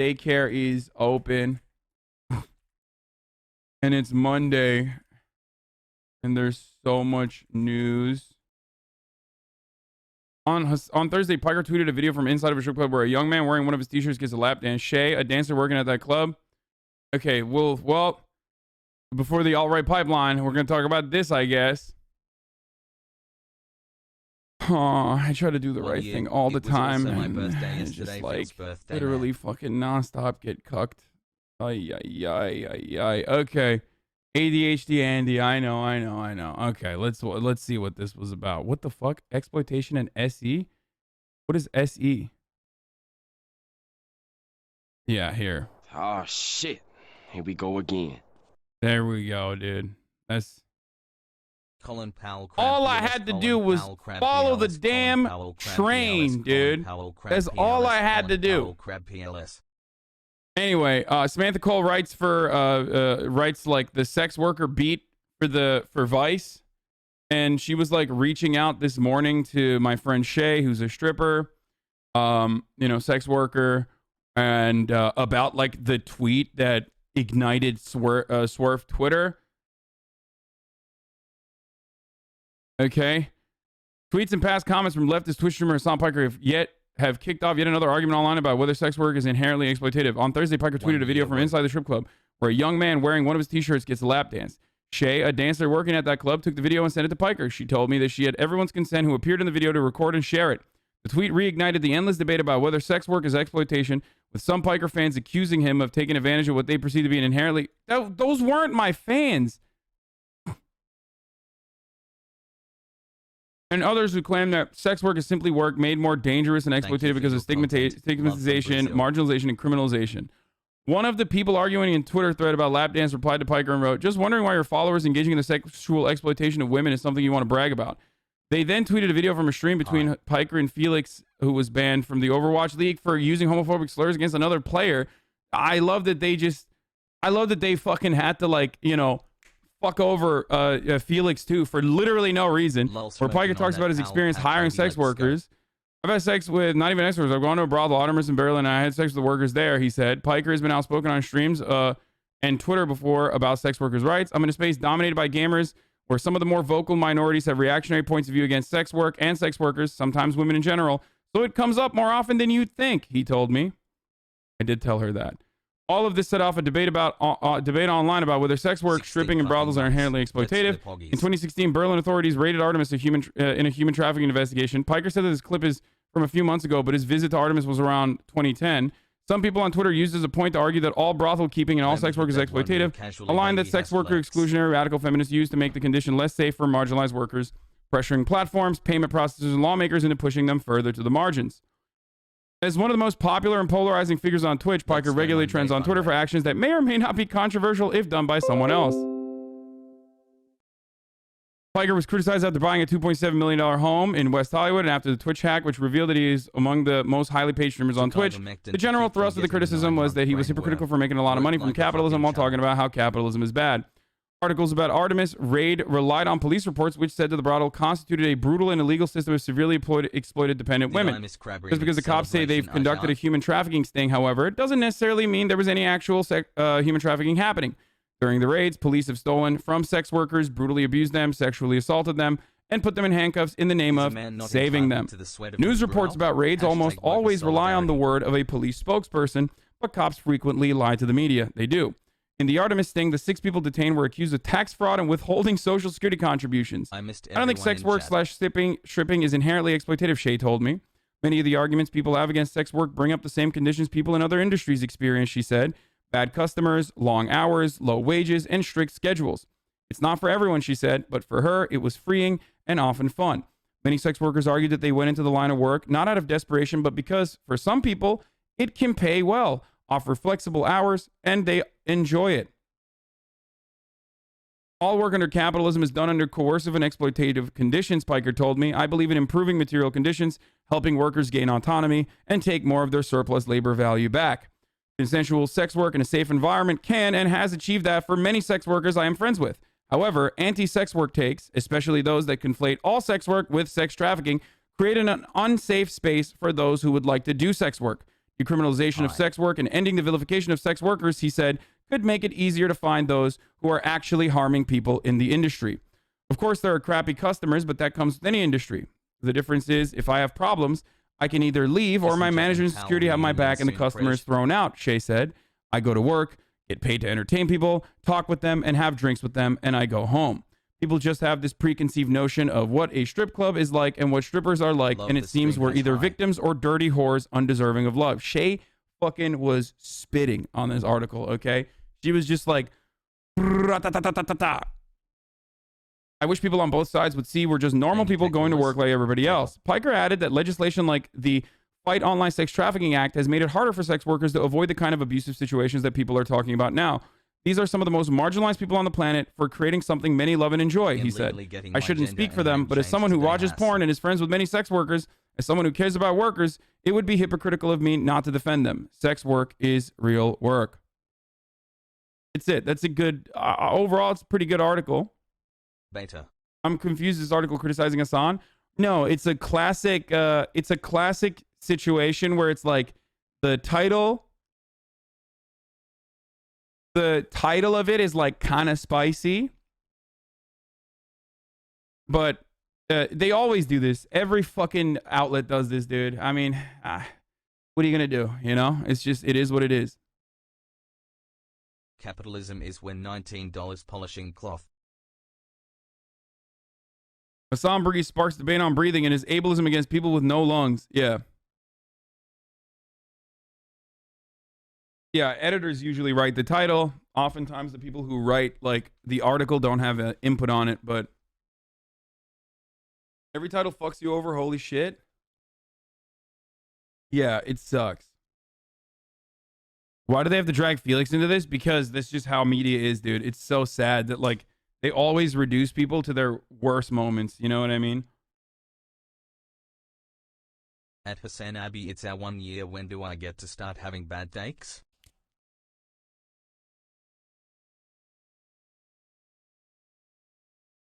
daycare is open. And it's Monday. And there's so much news. On Thursday, Piker tweeted a video from inside of a strip club where a young man wearing one of his t-shirts gets a lap dance. Shay, a dancer working at that club. Okay, well, before the alt-right pipeline, we're going to talk about this, I guess. Oh, I try to do the right thing all the time. My birthday it's yesterday, just like birthday literally fucking nonstop get cucked. Ay. Okay. ADHD Andy, I know. Okay, let's see what this was about. What the fuck? Exploitation and SE? What is SE? Yeah, here. Oh shit. Here we go again. There we go, dude. That's Colin Powell, all I had to do was follow the damn train, dude. That's all I had to do. Anyway, Samantha Cole writes like the sex worker beat for Vice, and she was like reaching out this morning to my friend Shay, who's a stripper, sex worker, and about like the tweet that ignited SWERF Twitter. Okay, tweets and past comments from leftist Twitch streamer Hasan Piker have kicked off yet another argument online about whether sex work is inherently exploitative. On Thursday, Piker tweeted a video from inside the strip club where a young man wearing one of his t-shirts gets a lap dance. Shay, a dancer working at that club, took the video and sent it to Piker. She told me that she had everyone's consent who appeared in the video to record and share it. The tweet reignited the endless debate about whether sex work is exploitation, with some Piker fans accusing him of taking advantage of what they perceive to be an inherently... Those weren't my fans. And others who claim that sex work is simply work made more dangerous and exploitative because of stigmatization, marginalization, and criminalization. One of the people arguing in Twitter thread about lap dance replied to Piker and wrote, "Just wondering why your followers engaging in the sexual exploitation of women is something you want to brag about." They then tweeted a video from a stream between Piker and Felix, who was banned from the Overwatch League for using homophobic slurs against another player. I love that they fucking had to fuck over Felix too for literally no reason. Where Piker talks about his experience hiring sex workers. I've had sex with not even sex workers. I've gone to a brothel, Artemis in Berlin, and I had sex with the workers there, he said. Piker has been outspoken on streams and Twitter before about sex workers' rights. I'm in a space dominated by gamers where some of the more vocal minorities have reactionary points of view against sex work and sex workers, sometimes women in general. So it comes up more often than you'd think, he told me. I did tell her that. All of this set off a debate online about whether sex work, stripping, and brothels are inherently exploitative. In 2016, Berlin authorities raided Artemis in a human trafficking investigation. Piker said that this clip is from a few months ago, but his visit to Artemis was around 2010. Some people on Twitter used as a point to argue that all brothel keeping and all sex work is exploitative, a line that sex worker exclusionary radical feminists use to make the condition less safe for marginalized workers, pressuring platforms, payment processors, and lawmakers into pushing them further to the margins. As one of the most popular and polarizing figures on Twitch, Piker regularly trends on Twitter for actions that may or may not be controversial if done by someone else. Piker was criticized after buying a $2.7 million home in West Hollywood and after the Twitch hack, which revealed that he is among the most highly paid streamers on Twitch. The general thrust of the criticism was that he was hypocritical for making a lot of money from capitalism while talking about how capitalism is bad. Articles about Artemis raid relied on police reports which said that the brothel constituted a brutal and illegal system of severely exploited dependent women. Just because the cops say they've conducted a human trafficking sting, however, it doesn't necessarily mean there was any actual human trafficking happening. During the raids, police have stolen from sex workers, brutally abused them, sexually assaulted them, and put them in handcuffs in the name of saving them. News reports about raids almost always rely on the word of a police spokesperson, but cops frequently lie to the media. They do. In the Artemis sting, the 6 people detained were accused of tax fraud and withholding Social Security contributions. I don't think sex work / stripping is inherently exploitative, Shay told me. Many of the arguments people have against sex work bring up the same conditions people in other industries experience, she said. Bad customers, long hours, low wages, and strict schedules. It's not for everyone, she said, but for her, it was freeing and often fun. Many sex workers argued that they went into the line of work not out of desperation, but because, for some people, it can pay well, offer flexible hours, and they enjoy it. All work under capitalism is done under coercive and exploitative conditions, Piker told me. I believe in improving material conditions, helping workers gain autonomy, and take more of their surplus labor value back. Consensual sex work in a safe environment can and has achieved that for many sex workers I am friends with. However, anti-sex work takes, especially those that conflate all sex work with sex trafficking, create an unsafe space for those who would like to do sex work. decriminalization of sex work, and ending the vilification of sex workers, he said, could make it easier to find those who are actually harming people in the industry. Of course, there are crappy customers, but that comes with any industry. The difference is, if I have problems, I can either leave or my management and security have my back and the customer is thrown out, Shea said. I go to work, get paid to entertain people, talk with them, and have drinks with them, and I go home. People just have this preconceived notion of what a strip club is like and what strippers are like, and it seems we're either victims or dirty whores undeserving of love. Shea fucking was spitting on this article, okay? She was just like, I wish people on both sides would see we're just normal people going to work like everybody else. Piker added that legislation like the Fight Online Sex Trafficking Act has made it harder for sex workers to avoid the kind of abusive situations that people are talking about now. These are some of the most marginalized people on the planet for creating something many love and enjoy, he said. I shouldn't speak for them, but as someone who watches porn and is friends with many sex workers, as someone who cares about workers, it would be hypocritical of me not to defend them. Sex work is real work. That's it. That's a good, overall, it's a pretty good article. Beta. I'm confused. This article criticizing Hasan. No, it's a classic situation where it's like the title of it is like kind of spicy, but they always do this. Every fucking outlet does this, dude. I mean, what are you gonna do? You know, it's just, it is what it is. Capitalism is when $19 polishing cloth. Hasan Breeze sparks debate on breathing and his ableism against people with no lungs. Yeah. Yeah, editors usually write the title. Oftentimes the people who write like the article don't have an input on it, but every title fucks you over, holy shit. Yeah, it sucks. Why do they have to drag Felix into this? Because that's just how media is, dude. It's so sad that like they always reduce people to their worst moments. You know what I mean? At HasanAbi, it's our 1 year. When do I get to start having bad takes?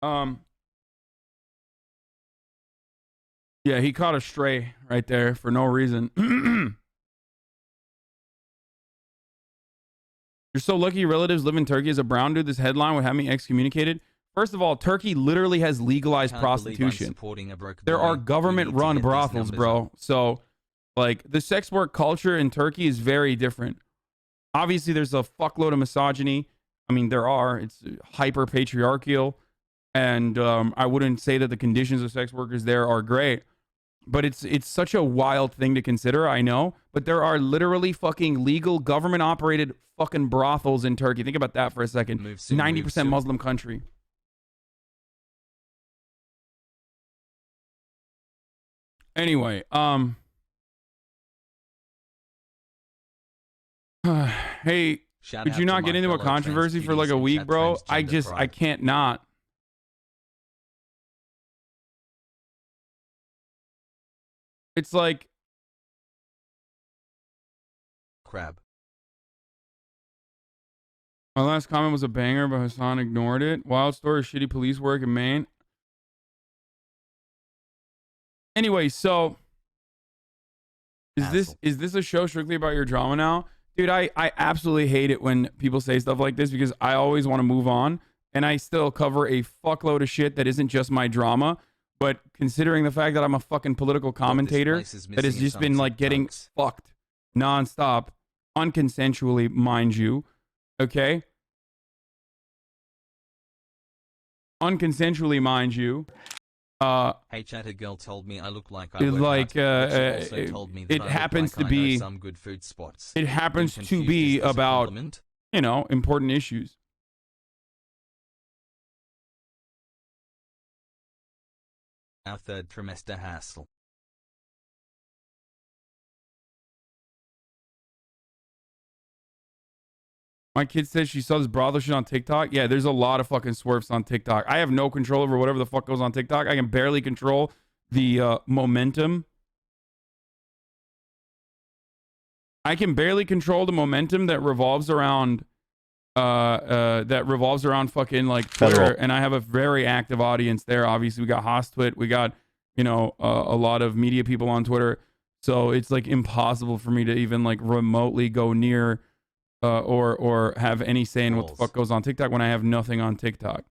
Yeah, he caught a stray right there for no reason. You're so lucky your relatives live in Turkey. As a brown dude, this headline would have me excommunicated. First of all, Turkey literally has legalized prostitution. There are government-run brothels, bro. So, like, the sex work culture in Turkey is very different. Obviously, there's a fuckload of misogyny. I mean, there are. It's hyper-patriarchal. And I wouldn't say that the conditions of sex workers there are great. But it's such a wild thing to consider, I know. But there are literally fucking legal government-operated fucking brothels in Turkey. Think about that for a second. 90% Muslim country. Anyway, hey, could you not get into a controversy for like a week, bro? I can't not. It's like crab. My last comment was a banger, but Hasan ignored it. Wild story of shitty police work in Maine. Anyway, so is this a show strictly about your drama now? Dude, I absolutely hate it when people say stuff like this because I always want to move on and I still cover a fuckload of shit that isn't just my drama. But considering the fact that I'm a fucking political commentator that has just been like getting fucked nonstop, unconsensually, mind you, okay? Unconsensually, mind you. Hey, chatted girl told me I look like I work like it happens to be some good food spots. It happens to be about, you know, important issues. Our third trimester hassle. My kid says she saw this brothel shit on TikTok. Yeah, there's a lot of fucking SWERFs on TikTok. I have no control over whatever the fuck goes on TikTok. I can barely control the momentum. I can barely control the momentum that revolves around fucking like Twitter. Federal. And I have a very active audience there. Obviously, we got HosTwit. We got, you know, a lot of media people on Twitter. So it's like impossible for me to even like remotely go near or have any say in what the fuck goes on TikTok when I have nothing on TikTok.